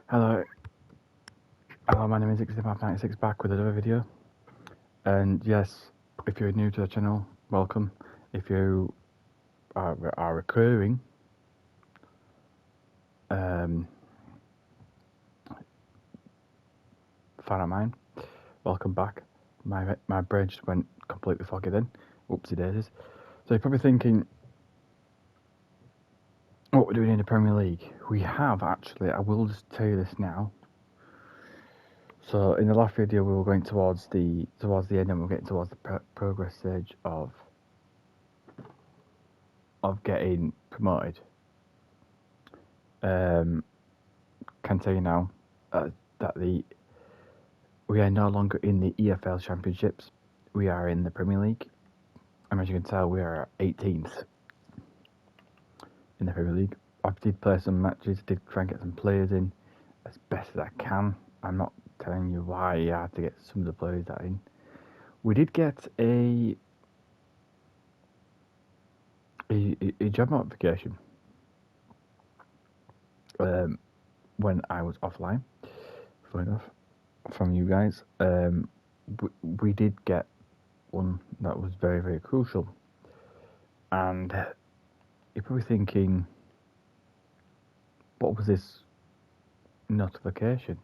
Hello, my name is 6596 back with another video. And yes, if you're new to the channel, welcome. If you are recurring, fan of mine, welcome back. My brain just went completely foggy then. Whoopsie daisies. So you're probably thinking, what we're doing in the Premier League. We have actually, I will just tell you this now. So in the last video we were going towards the end, and we're getting towards the progress stage of getting promoted. Can tell you now that we are no longer in the EFL Championships. We are in the Premier League, and as you can tell, we are 18th in the Premier League. I did play some matches, did try and get some players in as best as I can. I'm not telling you why I had to get some of the players that in. We did get a job notification when I was offline, funny enough, from you guys. We did get one that was very, very crucial, and you're probably thinking, what was this notification?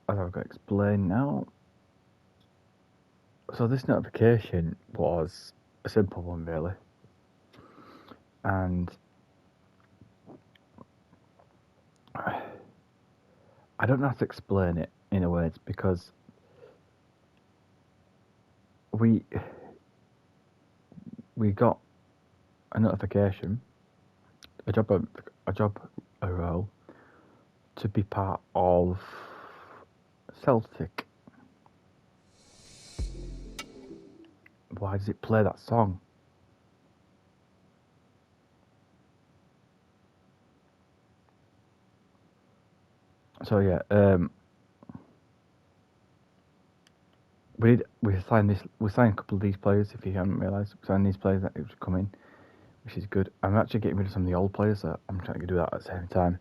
As I've got to explain now. So this notification was a simple one, really, and I don't know how to explain it in a words, because we got a notification, a role to be part of Celtic. Why does it play that song? So yeah, we signed a couple of these players. If you haven't realised, we signed these players that would come in, which is good. I'm actually getting rid of some of the old players, so I'm trying to do that at the same time.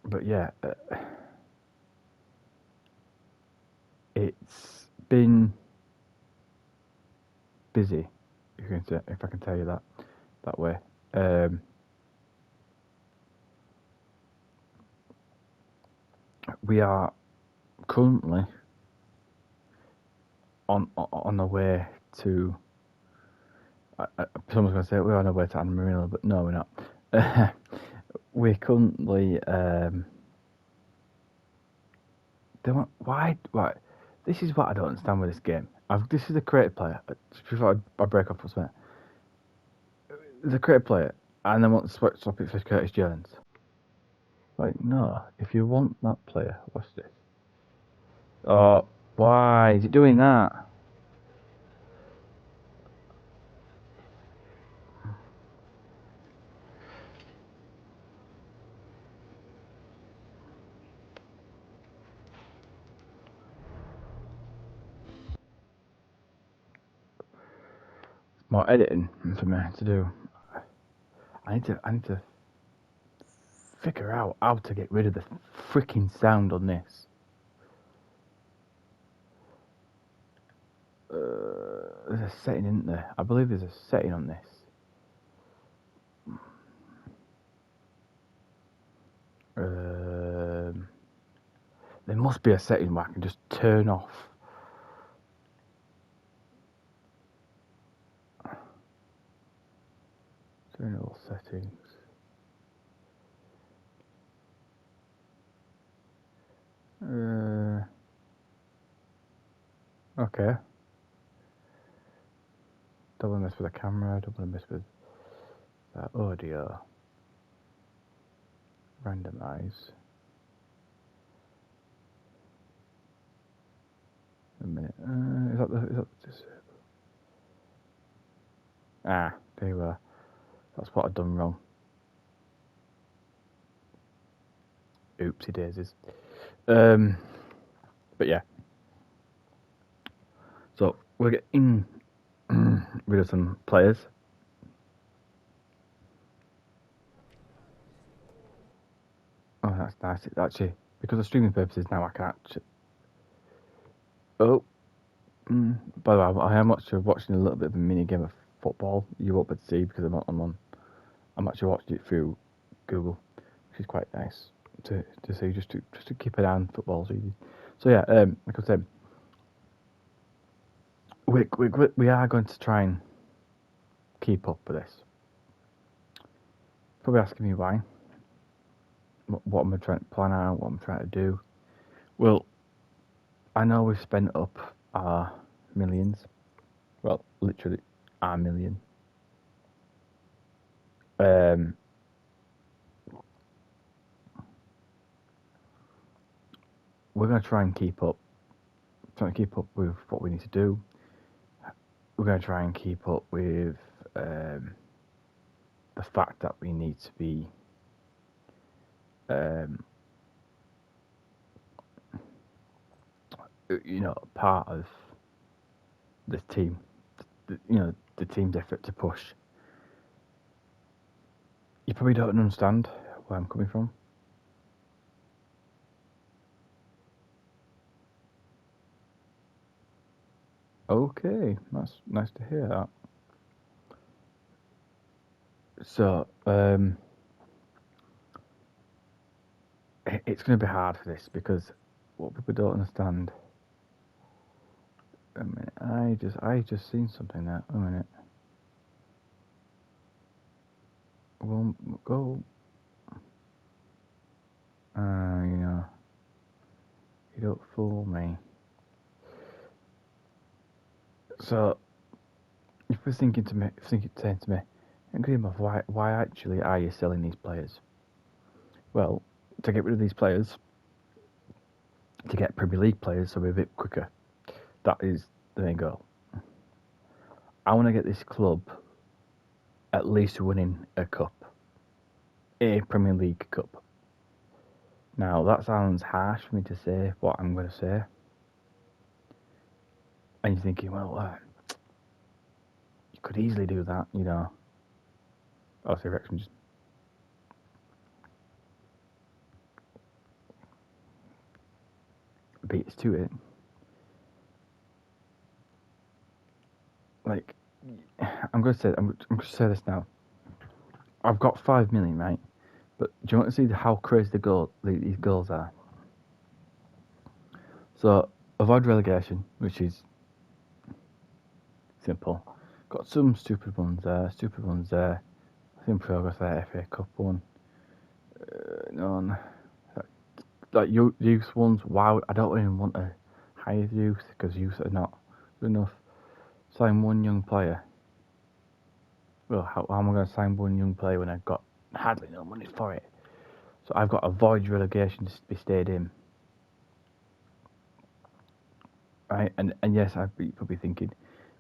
But yeah, it's been busy, if I can tell you that way. We are currently on the way to. Someone's going to say we're on our way to Anna Marino, but no, we're not. We're currently. Why? This is what I don't understand with this game. This is a creative player. Just before I break off what's that. There's a creative player, and then want to swap it for Curtis Jones. Like, no. If you want that player, watch this. Oh, why is it doing that? More editing for me to do. I need to figure out how to get rid of the freaking sound on this. There's a setting, isn't there? I believe there's a setting on this. There must be a setting where I can just turn off. Turn all settings. Okay. Don't want to mess with the camera. Don't want to mess with that audio. Randomize. A minute. Is that this? Ah, there you are. That's what I've done wrong. Oopsie daisies. But yeah. So we're getting rid of some players. Oh, that's nice. It's actually, because of streaming purposes now, I can actually. Oh, by the way, I am actually watching a little bit of a mini game of football. You won't be able to see because I'm actually watching it through Google, which is quite nice to see. Just to keep an eye on football. So yeah, like I said, we are going to try and keep up with this. Probably asking me why. What am I trying to plan out? What I'm trying to do? Well, I know we've spent up our millions. Well, literally our million. We're going to try and keep up. Trying to keep up with what we need to do. We're going to try and keep up with the fact that we need to be part of the team, the team's effort to push. You probably don't understand where I'm coming from. Okay, that's nice to hear that. So, it's going to be hard for this because what people don't understand. A minute, I just seen something there. A minute. Won't go. You don't fool me. So, if you're saying to me, why actually are you selling these players? Well, to get rid of these players, to get Premier League players, so we're a bit quicker. That is the main goal. I want to get this club at least winning a cup, a Premier League cup. Now that sounds harsh for me to say what I'm going to say, and you're thinking, well, you could easily do that, I'll say Wrexham just. Beats to it. Like, I'm going to say this now. I've got 5 million, right? But do you want to see how crazy these goals are? So, avoid relegation, which is simple. Got some stupid ones there. In progress there, FA Cup one. None. Like youth ones, wow, I don't even want to hire youth because youth are not good enough. Sign one young player. Well, how am I going to sign one young player when I've got hardly no money for it? So I've got to avoid relegation to be stayed in. Right, and yes, I'd be probably thinking,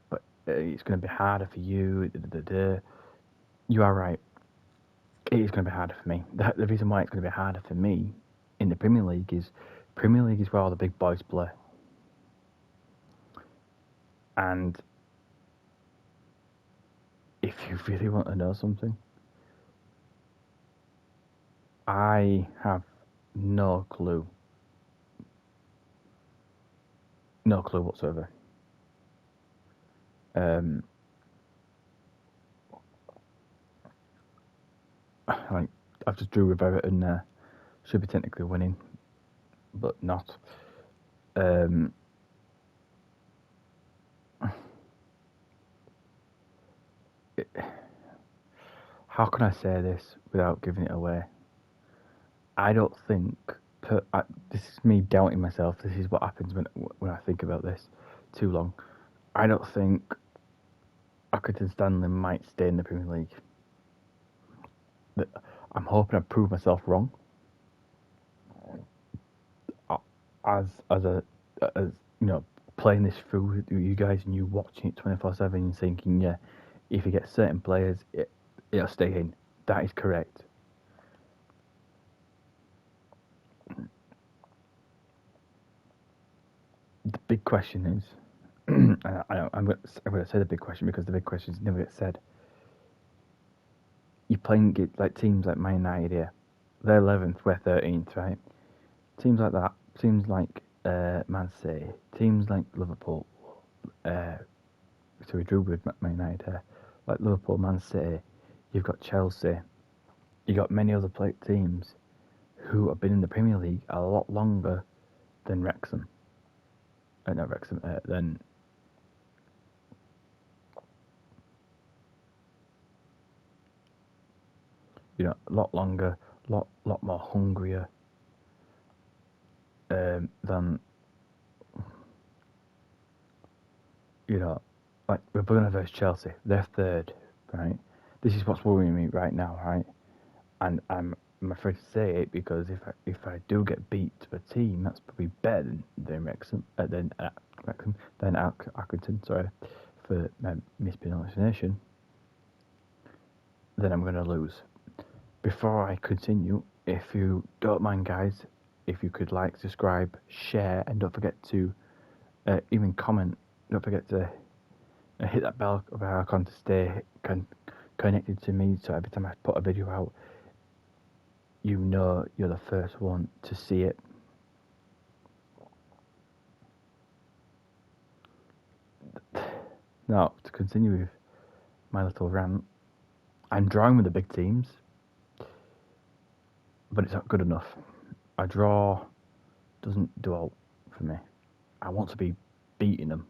but it's going to be harder for you. You are right. It is going to be harder for me. The reason why it's going to be harder for me in the Premier League is where all the big boys play. And if you really want to know something, I have no clue. No clue whatsoever. I've just drew with Everton there. Should be technically winning, but not. How can I say this without giving it away? I don't think. This is me doubting myself. This is what happens when I think about this too long. I don't think Accrington Stanley might stay in the Premier League. I'm hoping I prove myself wrong. As playing this through with you guys and you watching it 24/7 and thinking, yeah, if you get certain players, it'll stay in. That is correct. The big question is, I'm going to say the big question because the big questions never get said. You're playing like teams like Man United here, they're 11th, we're 13th, right? Teams like that, teams like Man City, teams like Liverpool, so we drew with Man United here, like Liverpool, Man City, you've got Chelsea, you've got many other teams who have been in the Premier League a lot longer than Wrexham. Not Wrexham, than a lot longer, lot more hungrier than like we're going to versus Chelsea. They're third, right? This is what's worrying me right now, right? And I'm afraid to say it because if I do get beat to a team that's probably better than Wrexham, than Accrington, sorry for my mispronunciation, then I'm going to lose. Before I continue, if you don't mind, guys, if you could like, subscribe, share, and don't forget to even comment. Don't forget to hit that bell icon to stay connected to me, so every time I put a video out, you're the first one to see it. Now, to continue with my little rant, I'm drawing with the big teams, but it's not good enough. A draw doesn't do out for me. I want to be beating them.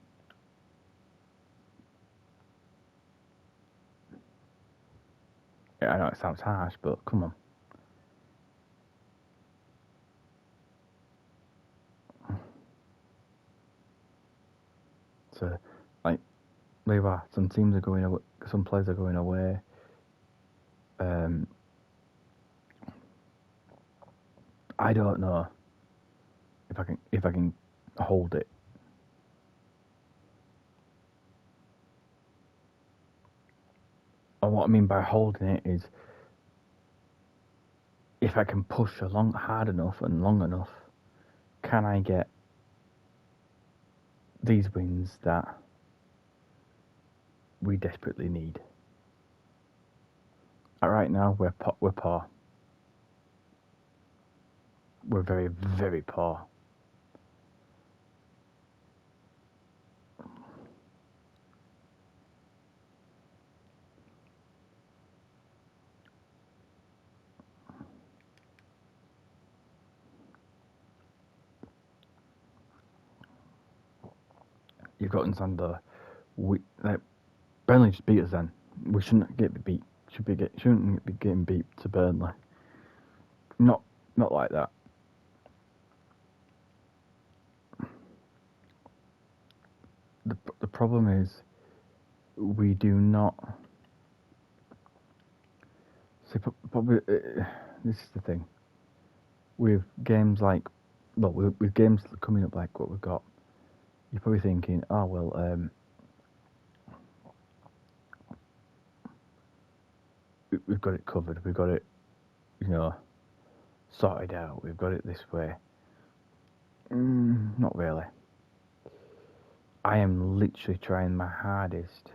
I know it sounds harsh, but come on. So, like, there you are. Some teams are going away. Some players are going away. I don't know if I can hold it. And what I mean by holding it is if I can push along hard enough and long enough, can I get these wins that we desperately need? Right now, we're poor. We're very, very poor. You've got to understand though, Burnley just beat us then. We shouldn't get beat. Shouldn't be getting beat to Burnley. Not like that. The problem is we do not. See, probably this is the thing. With games like, with games coming up like what we've got, you're probably thinking, oh well, we've got it covered. We've got it, sorted out. We've got it this way. Not really. I am literally trying my hardest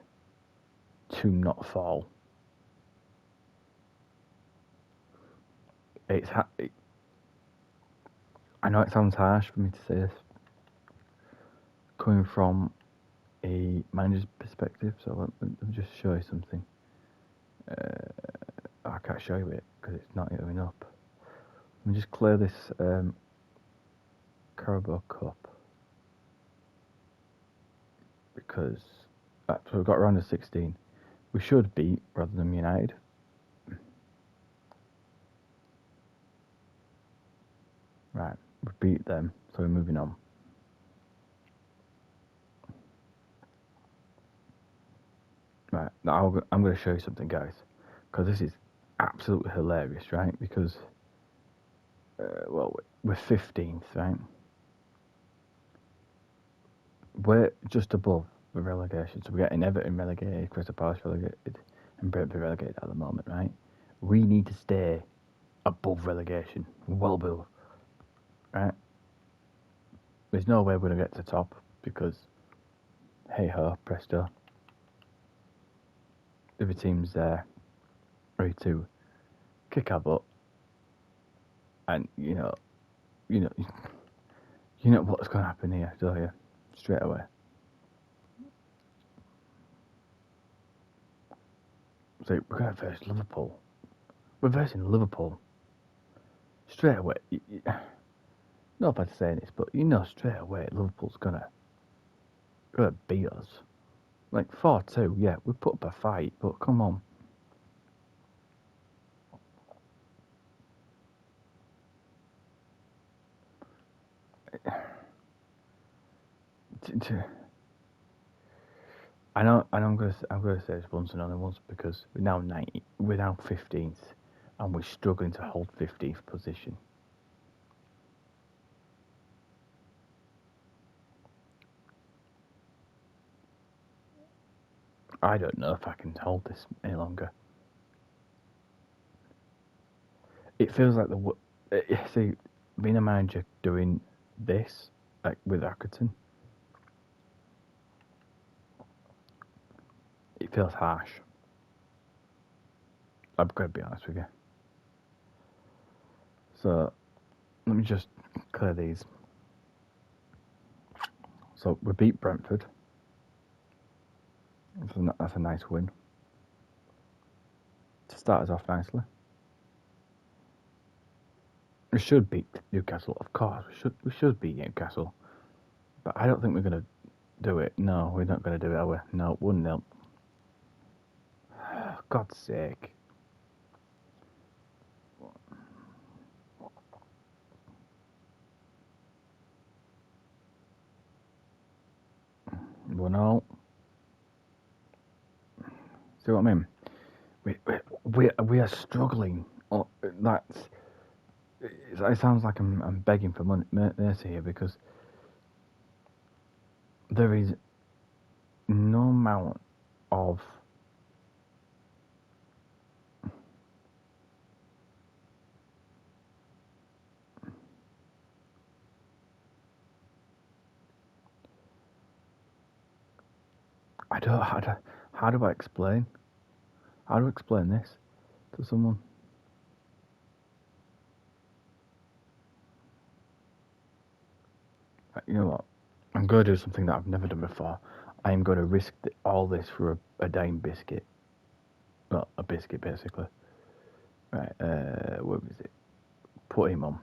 to not fall. I know it sounds harsh for me to say this, coming from a manager's perspective. So let me just show you something. I can't show you it because it's not going up. Let me just clear this Carabao Cup because so we've got round of 16. We should beat rather than United. Right, we beat them, so we're moving on. Right, now I'm going to show you something, guys, because this is absolutely hilarious, right? Because, we're 15th, right? We're just above the relegation, so we're getting Everton relegated, Crystal Palace relegated, and Brentford relegated at the moment, right? We need to stay above relegation, well above, right? There's no way we're going to get to the top because, hey ho, presto. The other team's there, ready to kick our butt. And you know what's going to happen here, don't you? Straight away. So we're going to face Liverpool. We're versing Liverpool. Straight away. Not bad saying this, but straight away Liverpool's gonna beat us. Like 4-2, yeah, we put up a fight, but come on. I know. I'm gonna say this once and only once because we're now 15th, and we're struggling to hold 15th position. I don't know if I can hold this any longer. It feels like see, being a manager doing this, like with Accrington, it feels harsh. I'm going to be honest with you. So, let me just clear these. So, we beat Brentford. That's a nice win. To start us off nicely. We should beat Newcastle, of course. We should beat Newcastle. But I don't think we're going to do it. No, we're not going to do it, are we? No, 1-0. God's sake. One all. See what I mean? We are struggling. Oh, it sounds like I'm begging for mercy here because there is no amount of how do I explain this to someone? You know what? I'm going to do something that I've never done before. I am going to risk all this for a dime biscuit. Well, a biscuit basically. Right, where was it? Put him on.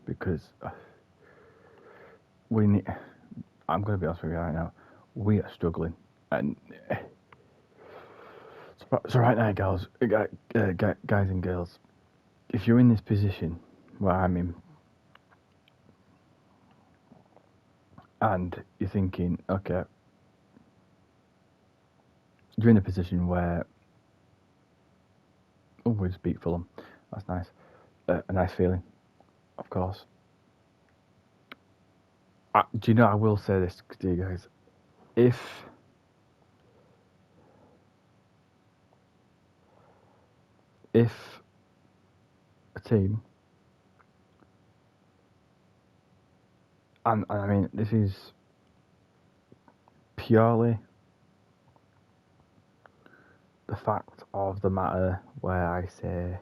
Because we need... I'm going to be honest with you right now. We are struggling. And... So right now, guys and girls, if you're in this position where I'm in, and you're thinking, okay, you're in a position where, oh, we just beat Fulham, that's nice, a nice feeling, of course. Do you know, I will say this to you guys, if a team, and I mean, this is purely the fact of the matter where I say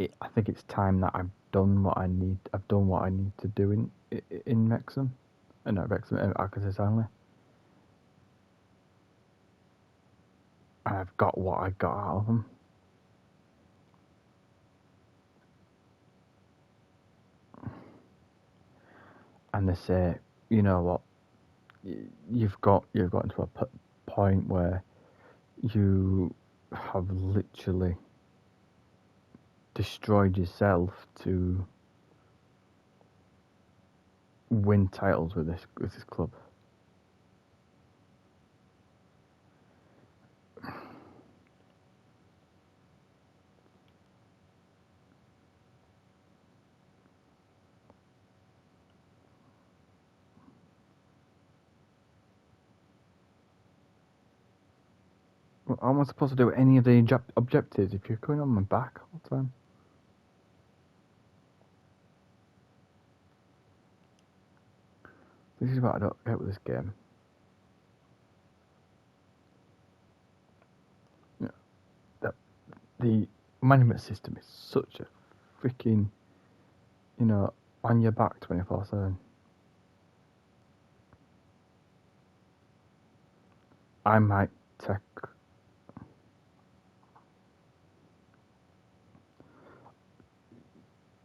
I think it's time that I've done what I need to do in Wrexham, not Wrexham, Accrington Stanley. And I've got what I got out of them. And they say, you know what, you've gotten to a point where you have literally destroyed yourself to win titles with this club. Well, how am I supposed to do any of the objectives if you're going on my back all the time? This is what I don't get with this game. the management system is such a freaking, on your back 24/7. I might take.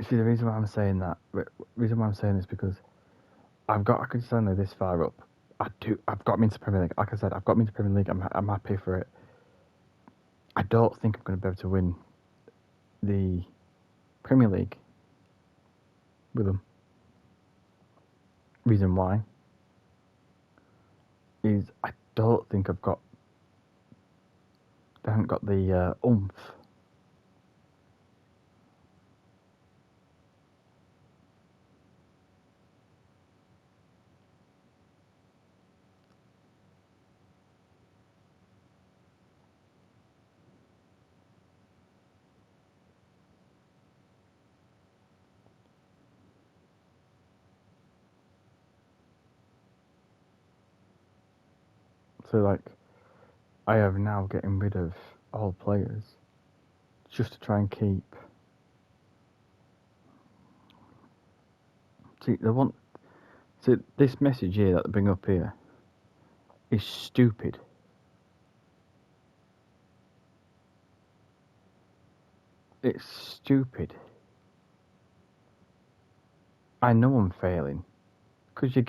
See, the reason why I'm saying that, is because I've got Accrington Stanley this far up. I've got me into Premier League. Like I said, I've got me into Premier League. I'm happy for it. I don't think I'm going to be able to win the Premier League with them. Reason why is I don't think they haven't got the oomph. So like, I have now getting rid of all players just to try and keep. See, this message here that they bring up here is stupid. It's stupid. I know I'm failing because you're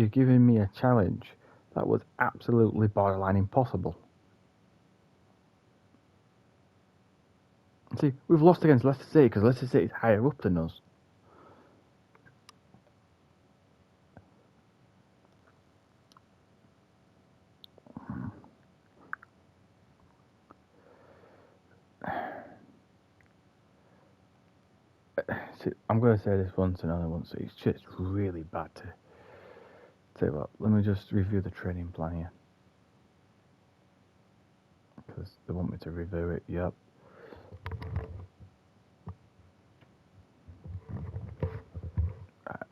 giving me a challenge that was absolutely borderline impossible. See, we've lost against Leicester City because Leicester City is higher up than us. See, I'm going to say this once and another once. It's just really bad to. Tell you what, let me just review the training plan here. Because they want me to review it, yep.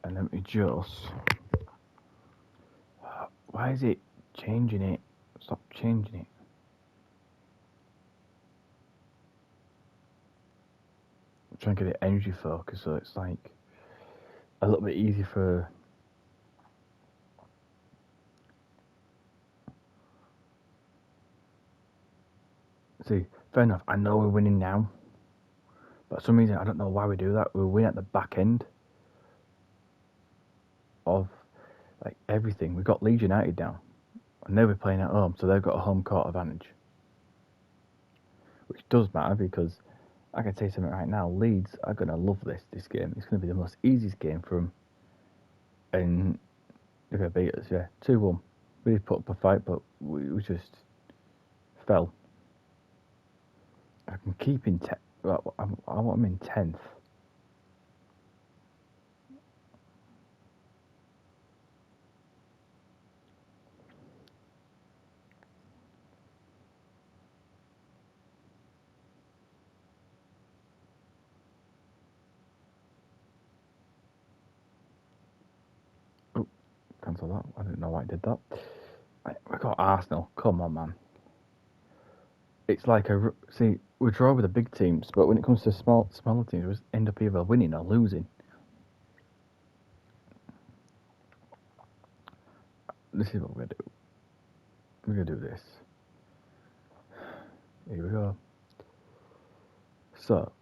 And let me just. Why is it changing it? Stop changing it. I'm trying to get it energy focus so it's like a little bit easier for. See, fair enough, I know we're winning now. But for some reason, I don't know why we do that. We win at the back end of like everything. We've got Leeds United down. And they'll be playing at home, so they've got a home court advantage. Which does matter because I can say something right now. Leeds are going to love this game. It's going to be the most easiest game for them. And they're going to beat us, yeah. 2-1. We put up a fight, but we just fell. I can keep in 10th. Well, I'm in 10th. Oh, cancel that. I didn't know why I did that. We got Arsenal. Come on, man. It's like we draw with the big teams, but when it comes to smaller teams, we end up either winning or losing. This is what we're gonna do. We're gonna do this. Here we go. So,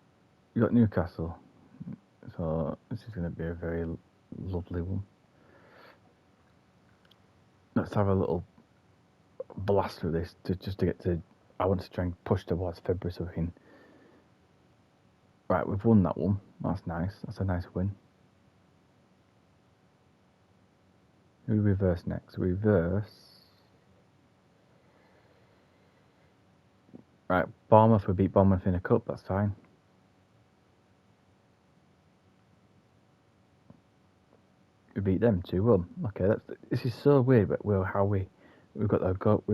you got Newcastle. So this is gonna be a very lovely one. Let's have a little blast with this just to get to. I want to try and push towards February so we can. Right, we've won that one. That's nice. That's a nice win. Who do we reverse next? Reverse. Right, Bournemouth. We beat Bournemouth in a cup. That's fine. We beat them 2-1. Okay, this is so weird. But we're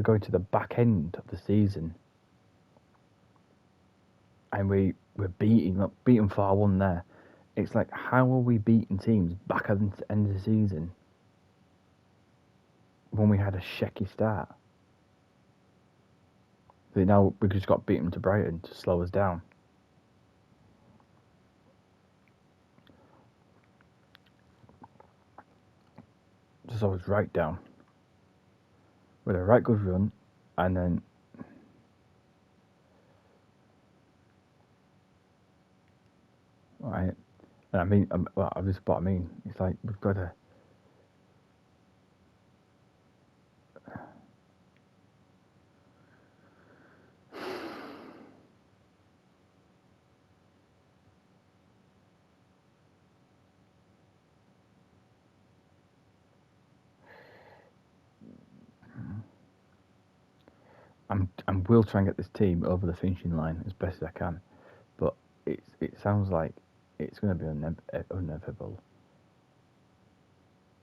going to the back end of the season, and we're beating 4-1 there. It's like, how are we beating teams back at the end of the season when we had a shaky start? Now we just got beaten to Brighton to slow us down. Just slow us right down. With a right good run, and then right. And I mean, well, this is what I mean. It's like we've got to. I will try and get this team over the finishing line as best as I can, but it sounds like it's going to be inevitable.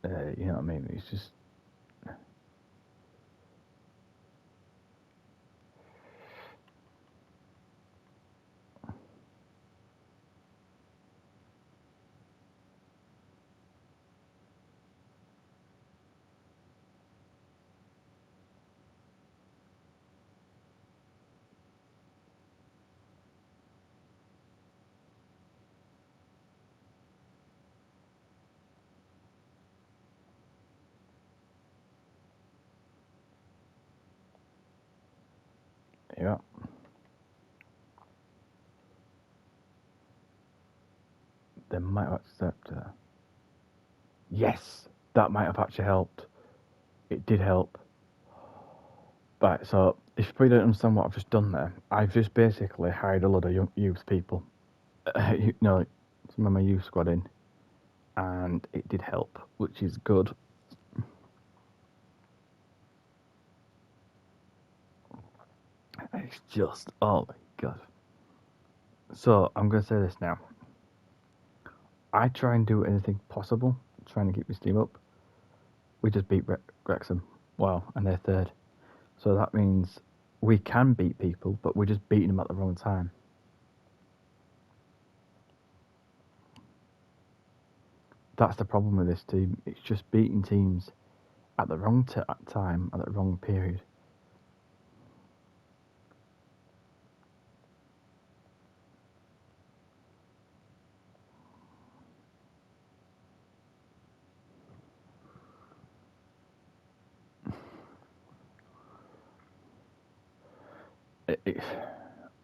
You know what I mean? It's just. Yeah. They might have accepted. Yes, that might have actually helped. It did help. Right, so if you probably don't understand what I've just done there, I've just basically hired a lot of young youth people, some of my youth squad in, and it did help, which is good. It's just, oh my god. So I'm going to say this now. I try and do anything possible, trying to keep this team up. We just beat Wrexham, wow, and they're third. So that means we can beat people, but we're just beating them at the wrong time. That's the problem with this team. It's just beating teams at the wrong time, at the wrong period.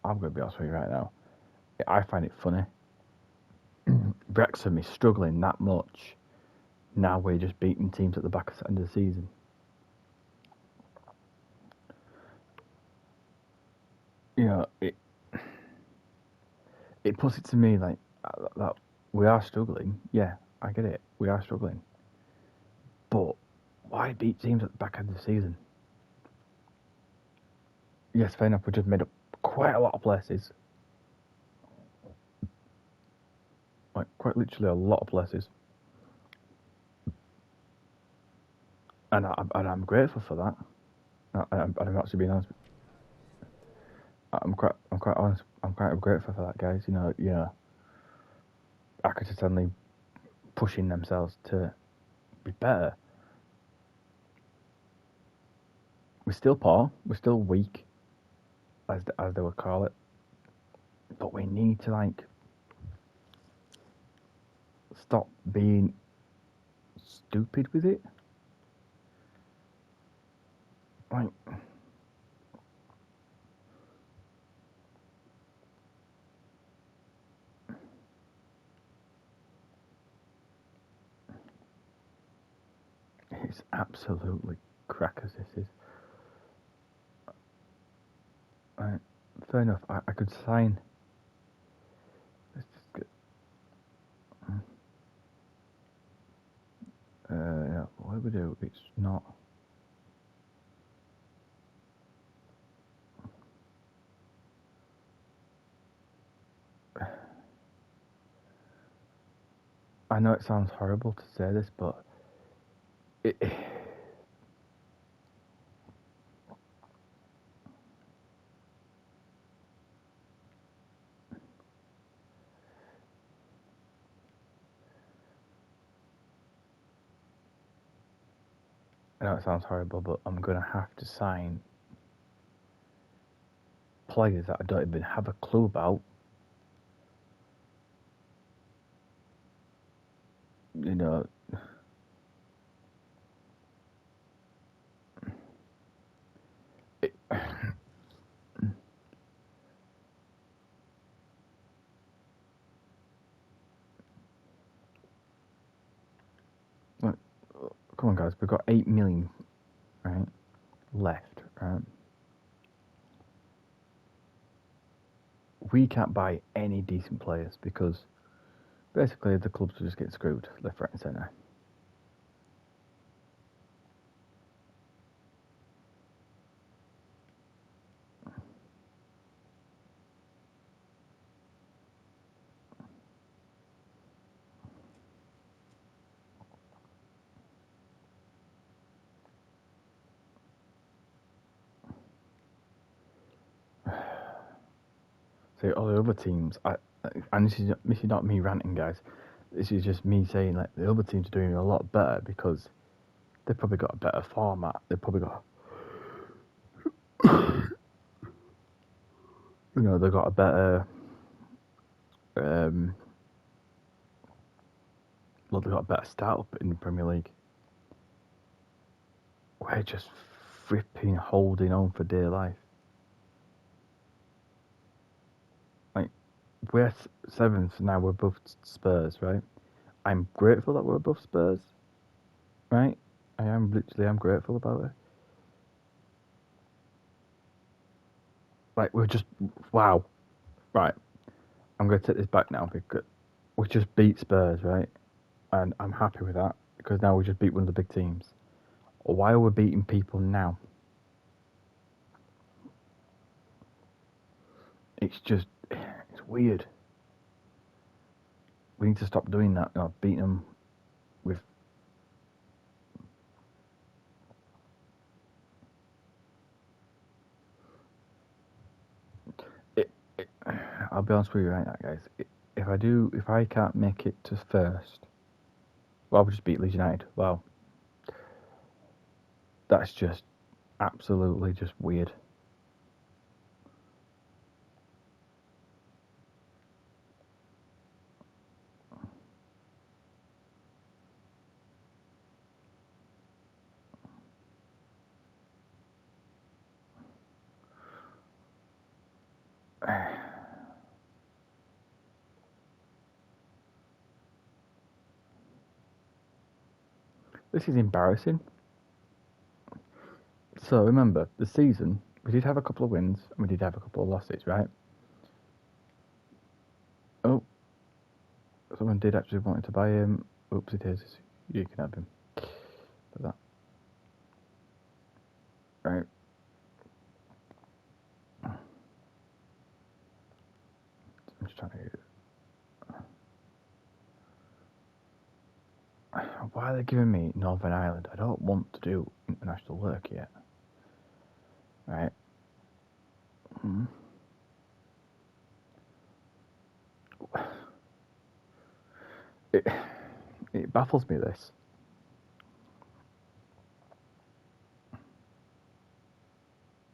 I'm going to be honest with you right now. I find it funny. Wrexham is struggling that much. Now we're just beating teams at the back end of the season. You know, it puts it to me like that we are struggling. Yeah, I get it. We are struggling. But why beat teams at the back end of the season? Yes, fair enough. We just made up quite a lot of places. Like, quite literally a lot of places. And I'm grateful for that. I'm actually being honest. I'm quite honest. I'm quite grateful for that, guys. You know, Accrington Stanley pushing themselves to be better. We're still poor. We're still weak, as they would call it. But we need to like stop being stupid with it. Like, it's absolutely crackers. This is. Right, fair enough. I could sign. Let's just get. Yeah, what do we do? It's not. I know it sounds horrible to say this, but it. I know it sounds horrible, but I'm gonna have to sign players that I don't even have a clue about. You know, it, like, come on, guys, we've got 8 million, right, left, right? We can't buy any decent players because basically the clubs are just getting screwed left, right, and centre. So all the other teams, and this is not me ranting, guys. This is just me saying like the other teams are doing a lot better because they've probably got a better format. They've probably got, they've got a better, they've got a better startup in the Premier League. We're just flipping holding on for dear life. Like we're 7th now. We're above Spurs, right? I'm grateful that we're above Spurs, right? I'm grateful about it. Like we're just wow, right? I'm going to take this back now because we just beat Spurs, right? And I'm happy with that because now we just beat one of the big teams. Why are we beating people now? It's weird. We need to stop doing that. Beating them with. I'll be honest with you right now, guys. If I can't make it to first, well, we just beat Leeds United. Wow, that's just absolutely just weird. This is embarrassing. So remember, the season, we did have a couple of wins and we did have a couple of losses, right? Oh, someone did actually want to buy him. Oops, it is. You can have him. For that. Right. I'm just trying to. Why are they giving me Northern Ireland? I don't want to do international work yet. Right. It baffles me, this.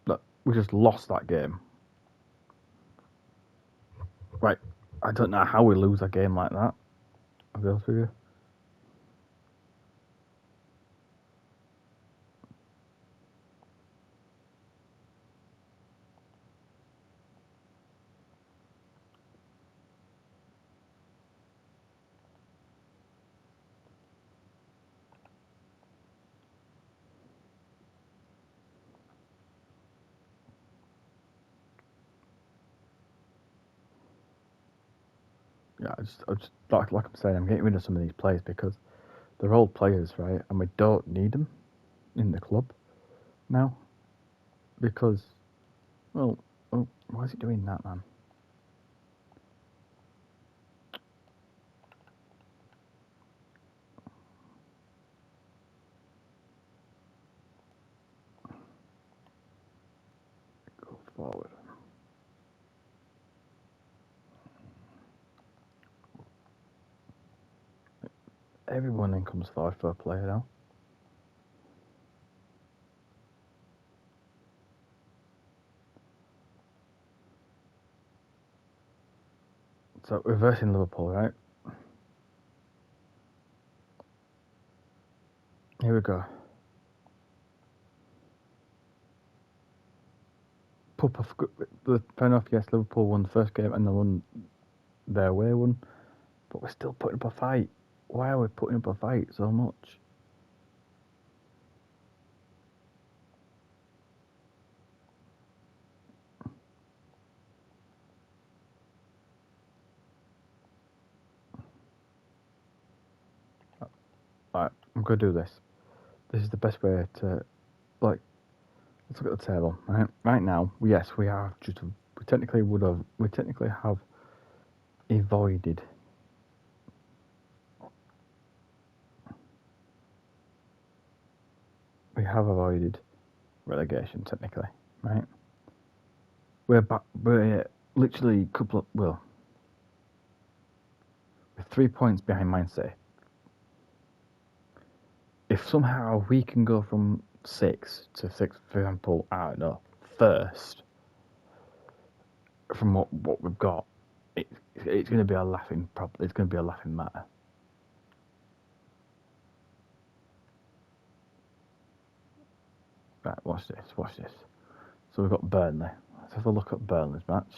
Look, we just lost that game. Right. I don't know how we lose a game like that. I'll be honest with you. Yeah, I just like I'm saying, I'm getting rid of some of these players because they're old players, right? And we don't need them in the club now because, well, why is he doing that, man? Go forward. Everyone then comes forward for a player now. So reversing Liverpool, right? Here we go. Fair enough, yes, Liverpool won the first game and they won their away one, but we're still putting up a fight. Why are we putting up a fight so much? Right, I'm going to do this. This is the best way to, like, let's look at the table. Right now, yes, we technically have avoided. We have avoided relegation, technically, right? We're literally we're 3 points behind Man City. If somehow we can go from 6 to 6, for example, I don't know, first, from what we've got, it's going to be a laughing problem. It's going to be a laughing matter. Right, watch this. So we've got Burnley. Let's have a look at Burnley's match.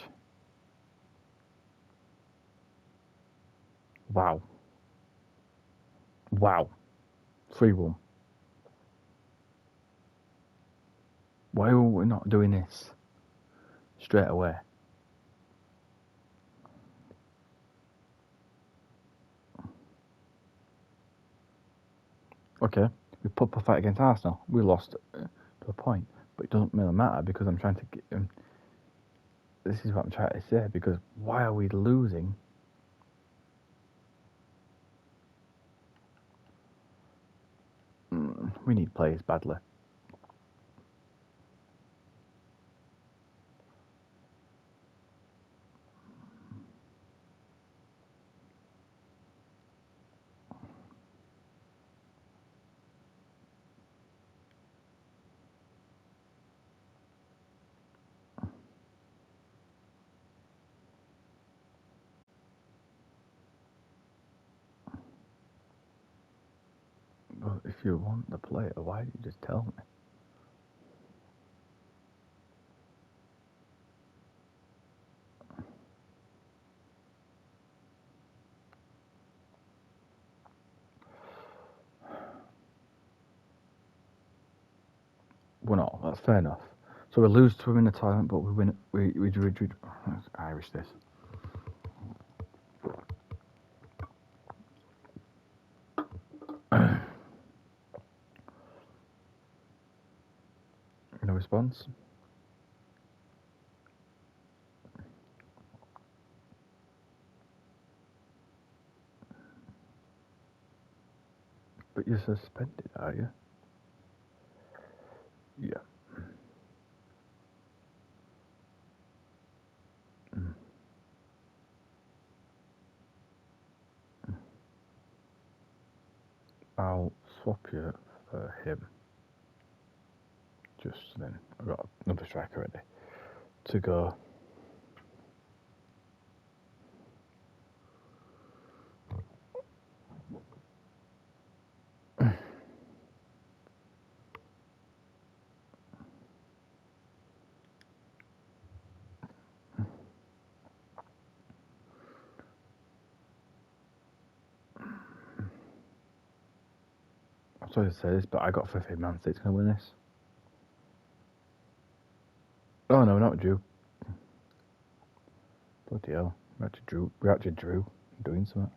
Wow. 3-1. Why are we not doing this straight away? Okay, we put up a fight against Arsenal. We lost to a point, but it doesn't really matter because I'm trying to get. This is what I'm trying to say, because why are we losing? We need players badly. Well, if you want the player, why don't you just tell me? Well, no, that's fair enough. So we lose to him in the tournament, but we win. We drew. That's Irish this. No response. But you're suspended, are you? Yeah. I'll swap you for him. Just then, I've got another striker ready to go. I'm sorry to say this, but I got 15 Man City's going to win this. Oh no, not Drew. Bloody hell. We actually drew. Doing something.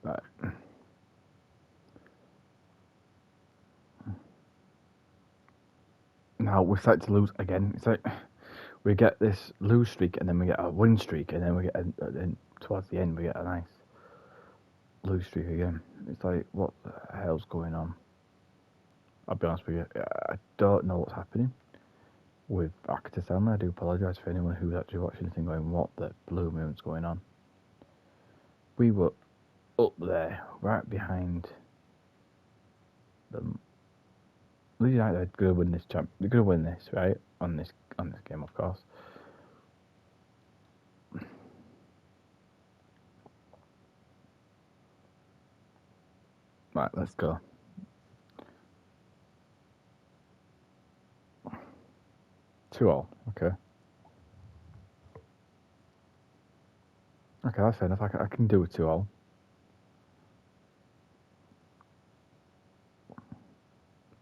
Right. Now we start to lose again. It's like we get this lose streak and then we get a win streak and then we get then towards the end we get a nice lose streak again. It's like, what the hell's going on? I'll be honest with you, I don't know what's happening. with Accrington Stanley. I do apologise for anyone who's actually watching this and going, what the blue moon's going on? We were up there, right behind them. Leeds United are going to win this They're going to win this, right? On this game, of course. Right, let's go. 2-2, okay. Okay, that's fair enough. I can do a 2-2.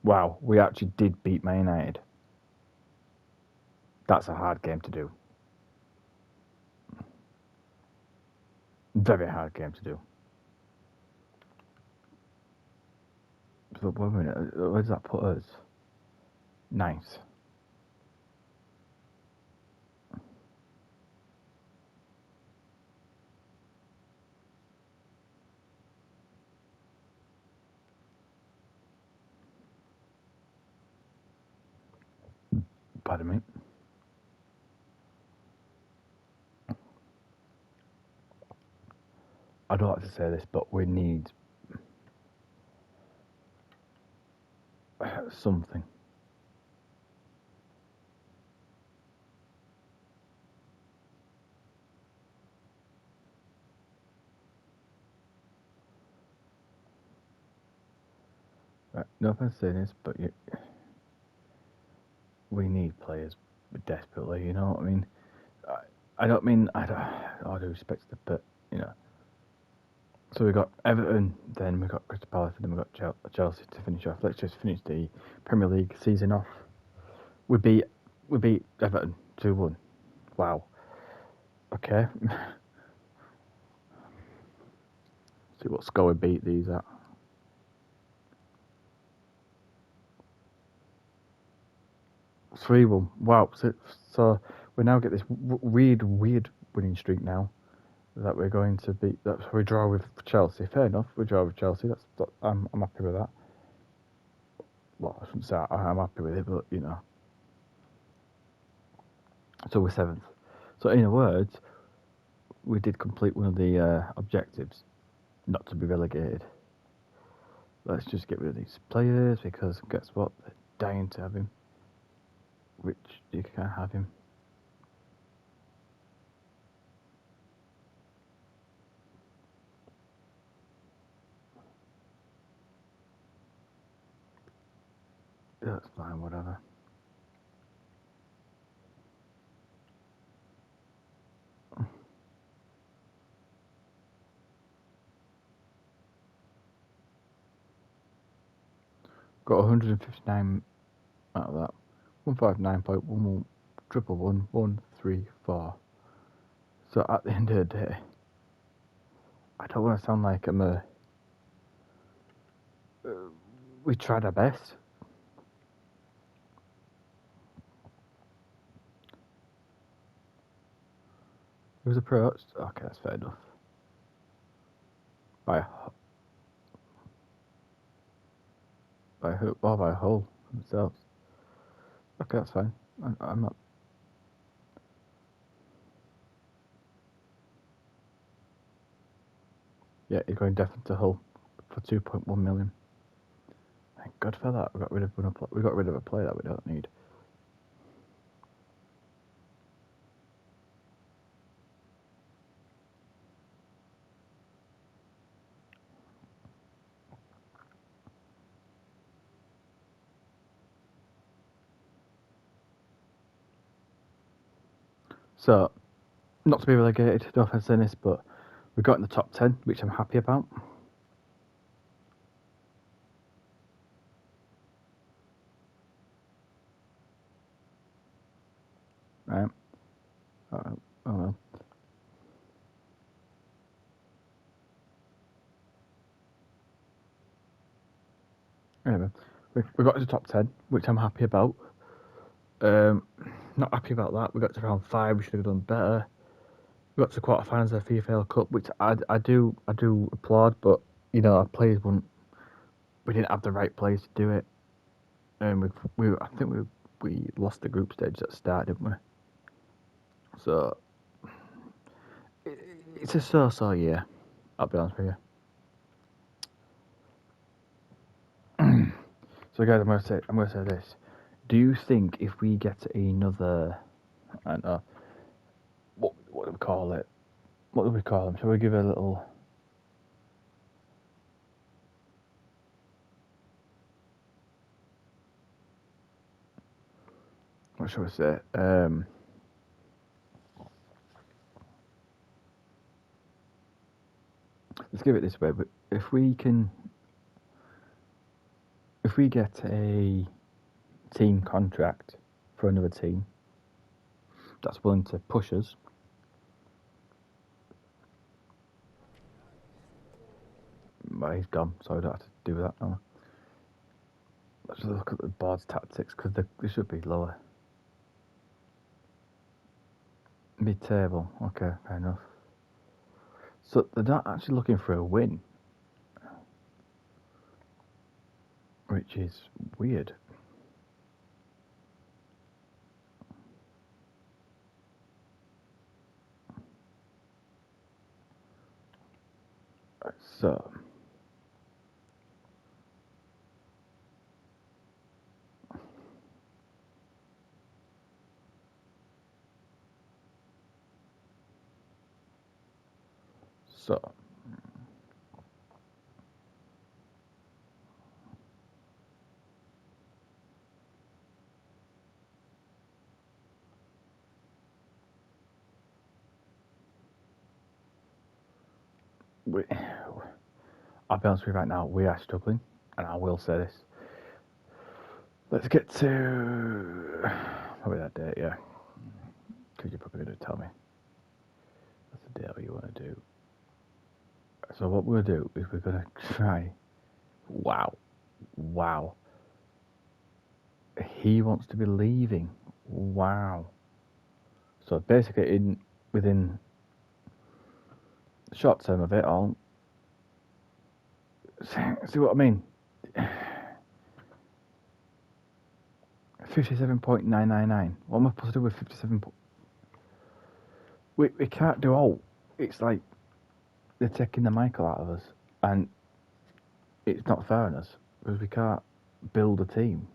Wow, we actually did beat Man United. That's a hard game to do. Very hard game to do. So, wait a minute, where does that put us? Ninth. Pardon me. I don't like to say this, but we need something. Right, no offense saying this, but we need players desperately. You know what I mean? I don't mean all due respect to the, but you know. So we got Everton, then we got Crystal Palace, and then we got Chelsea to finish off. Let's just finish the Premier League season off. We beat Everton 2-1. Wow. Okay. See what score we beat these at. Three-1. Wow. So we now get this weird winning streak now that we're going to beat. That's we draw with Chelsea. Fair enough. We draw with Chelsea. I'm happy with that. Well, I shouldn't say I'm happy with it, but you know. So we're 7th. So in other words, we did complete one of the objectives, not to be relegated. Let's just get rid of these players because guess what? They're dying to have him. Which you can't have him. That's fine, whatever. Got 159 out of that. 159.1111134. So at the end of the day, I don't want to sound like I'm a. We tried our best. It was approached. Okay, that's fair enough. By Hull themselves. Okay, that's fine. I'm not. Yeah, you're going definitely to Hull for 2.1 million. Thank God for that. We got rid of a player that we don't need. So, not to be relegated, no offense in this, but we got in the top 10, which I'm happy about. Right. Oh well. Anyway, we got to the top 10, which I'm happy about. Not happy about that. We got to round 5. We should have done better. We got to quarterfinals of the FIFA Cup, which I do applaud, but you know our players we didn't have the right players to do it, and I think we we lost the group stage at the start, didn't we? So it's a so-so year. I'll be honest with you. So guys, I'm gonna say this. Do you think if we get another, I don't know, what do we call it? What do we call them? Shall we give it a little? What shall we say? Let's give it this way. But if we get a team contract for another team that's willing to push us, well, he's gone, so I don't have to do that now. Let's look at the board's tactics, because they should be lower. Mid-table, okay, fair enough. So they're not actually looking for a win, which is weird. So I'll be honest with you right now, we are struggling, and I will say this. Let's get to probably that date, yeah. Because you're probably going to tell me that's the date you want to do. So what we're going to do is we're going to try. Wow. He wants to be leaving. Wow. So basically, within the short term of it all, see what I mean? 57.999. What am I supposed to do with 57? We can't do all. It's like they're taking the Michael out of us, and it's not fair on us because we can't build a team.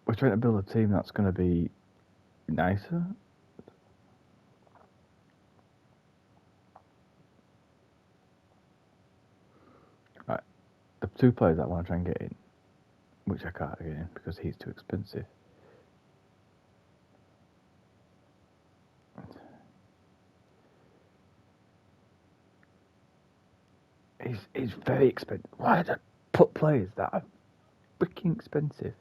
We're trying to build a team that's going to be nicer. Right, the two players that I want to try and get in, which I can't get in because he's too expensive. He's very expensive. Why did I put players that are freaking expensive?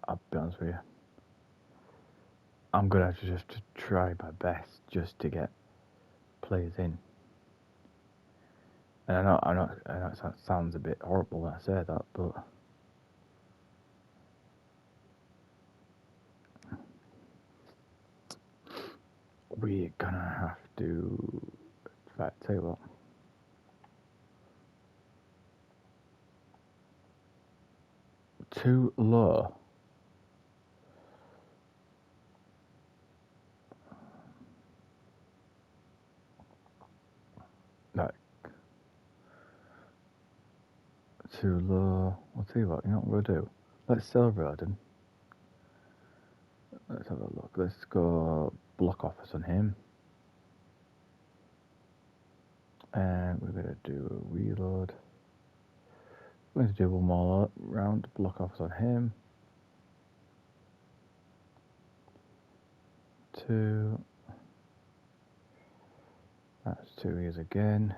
I'll be honest with you. I'm gonna have to just try my best just to get players in. And I know it sounds a bit horrible when I say that, but we're gonna have to. In fact, tell you what. Too low. Like too low. I'll tell you what. You know what we'll do? Let's sell Roden. Let's have a look. Let's go block office on him. And we're going to do a reload. We're going to do one more round. Block office on him. 2. That's 2 years again.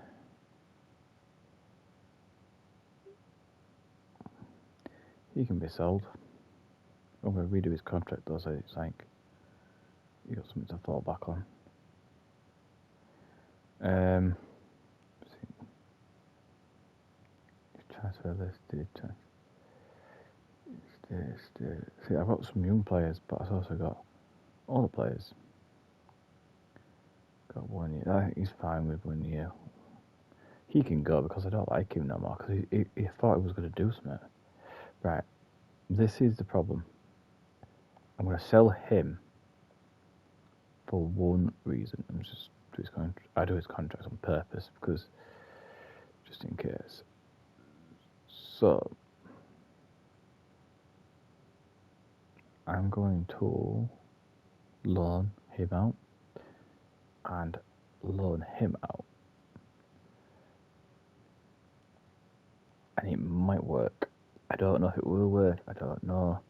He can be sold. I'm going to redo his contract though, so it's like You got something to fall back on. Transfer list, see, I've got some young players, but I've also got all the players. Got 1 year. I think he's fine with 1 year. He can go because I don't like him no more because he thought he was going to do something. Right, this is the problem. I'm going to sell him for one reason. I'm just I do his contract on purpose because just in case. So I'm going to loan him out and loan him out, and it might work. I don't know if it will work. I don't know.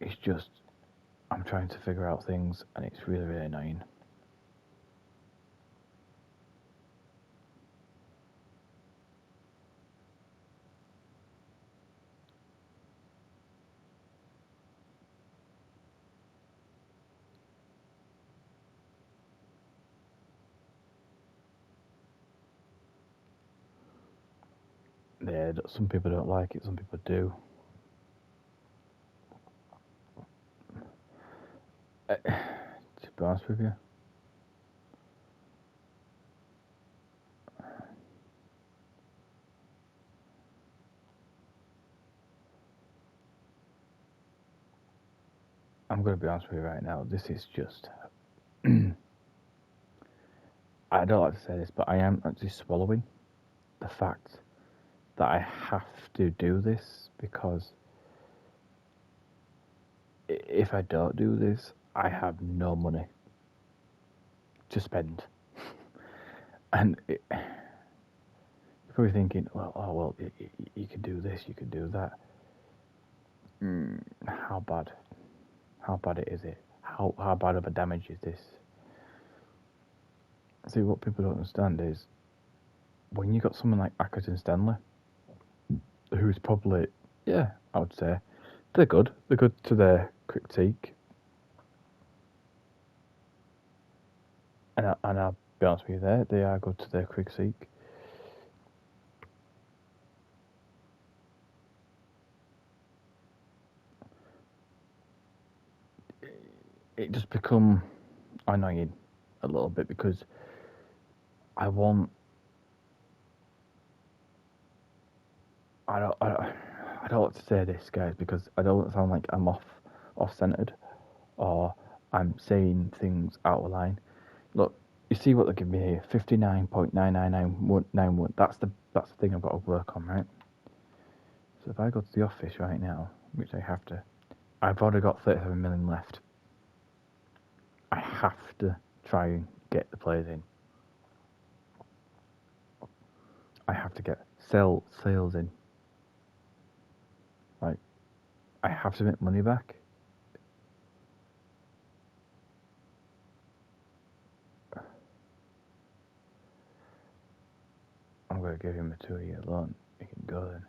It's just I'm trying to figure out things, and it's really, really annoying. Yeah, some people don't like it, some people do. To be honest with you, I'm going to be honest with you right now. This is just. I don't like to say this, but I am actually swallowing the fact that I have to do this because if I don't do this, I have no money to spend. And you're probably thinking, well, you can do this, you can do that. How bad? How bad is it? How bad of a damage is this? See, what people don't understand is when you got someone like Accrington Stanley, who's probably, yeah, I would say, they're good. They're good to their critique. And I'll be honest with you, they are good to their critique. It just become annoying a little bit because I don't want to say this, guys, because I don't want to sound like I'm off-centered or I'm saying things out of line. Look, you see what they give me here, 59.99991. That's the thing I've got to work on, right? So if I go to the office right now, which I have to, I've already got 37 million left. I have to try and get the players in. I have to get sales in. Like, I have to make money back. I'm going to give him a 2-year loan. He can go then.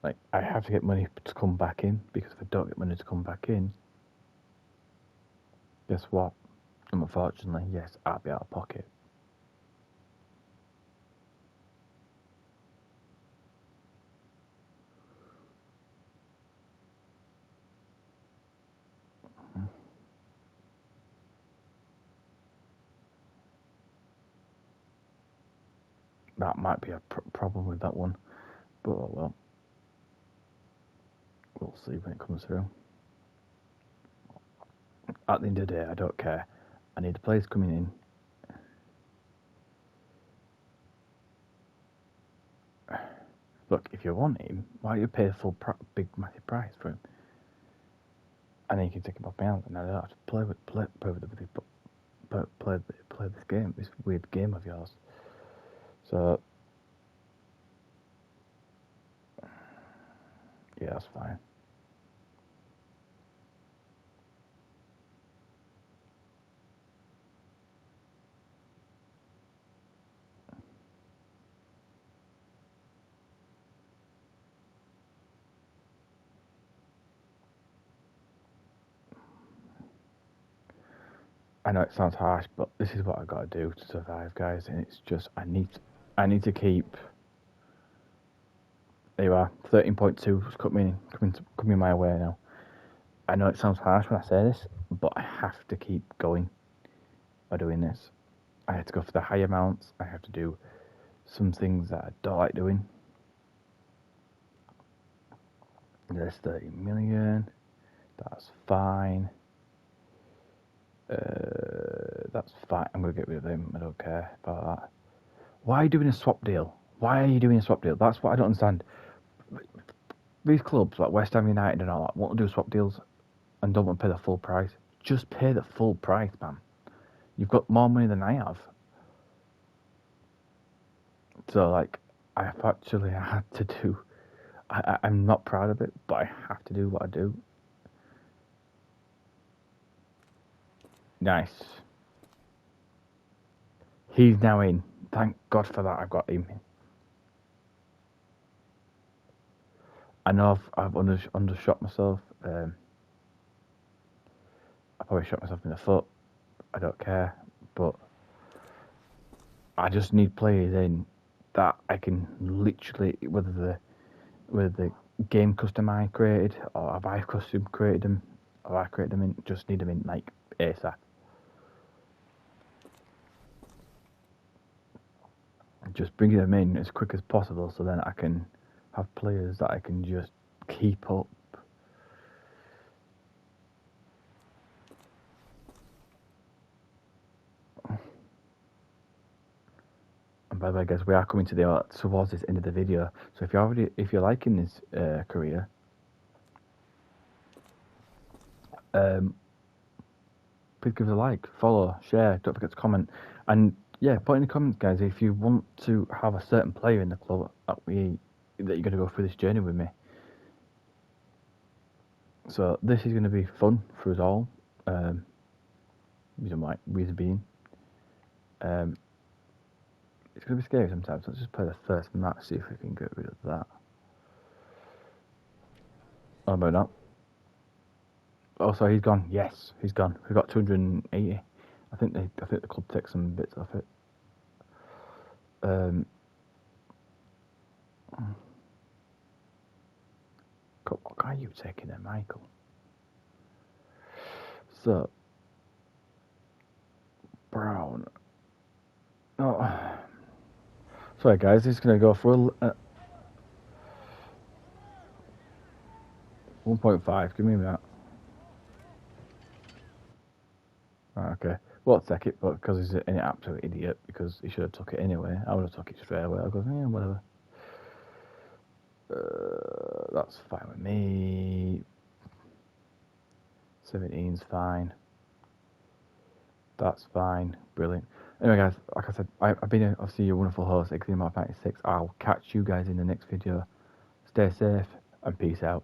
Like, I have to get money to come back in, because if I don't get money to come back in, guess what? Unfortunately, yes, I'll be out of pocket. That might be a problem with that one, but well, we'll see when it comes through. At the end of the day, I don't care. I need the players coming in. Look, if you want him, why don't you pay the full big massive price for him? And then you can take him off my hands, and I don't have to play this game, this weird game of yours. So yeah, that's fine. I know it sounds harsh, but this is what I got to do to survive, guys. And it's just I need to keep. There you are, 13.2 is coming my way now. I know it sounds harsh when I say this, but I have to keep going by doing this. I have to go for the high amounts. I have to do some things that I don't like doing. There's 30 million. That's fine. That's fine. I'm going to get rid of him. I don't care about that. Why are you doing a swap deal? Why are you doing a swap deal? That's what I don't understand. These clubs like West Ham United and all that want to do swap deals and don't want to pay the full price. Just pay the full price, man. You've got more money than I have. So, like, I've actually had to do... I'm not proud of it, but I have to do what I do. Nice. He's now in. Thank God for that. I've got him in. I know I've undershot myself. I probably shot myself in the foot. I don't care, but I just need players in that I can literally, whether the game custom I created or have I custom created them or I created them in, just need them in like ASAP. Just bringing them in as quick as possible so then I can have players that I can just keep up. And by the way, guys, we are coming to towards this end of the video. So if you're liking this career, please give us a like, follow, share. Don't forget to comment, and yeah, put in the comments, guys, if you want to have a certain player in the club that you're going to go through this journey with me. So this is going to be fun for us all. Reason being, it's going to be scary sometimes. Let's just play the first match, see if we can get rid of that. Oh, about that. Oh, sorry, he's gone. Yes, he's gone. We've got 280. I think the club takes some bits off it. What are you taking there, Michael? So, Brown. Oh, sorry guys, this is going to go for 1.5. Give me that. Okay. Well, I'll take it, but because he's an absolute idiot, because he should have took it anyway. I would have took it straight away. I go, yeah, whatever. That's fine with me. 17's fine. That's fine. Brilliant. Anyway, guys, like I said, I've been obviously your wonderful host, Accrington Stanley. I'll catch you guys in the next video. Stay safe and peace out.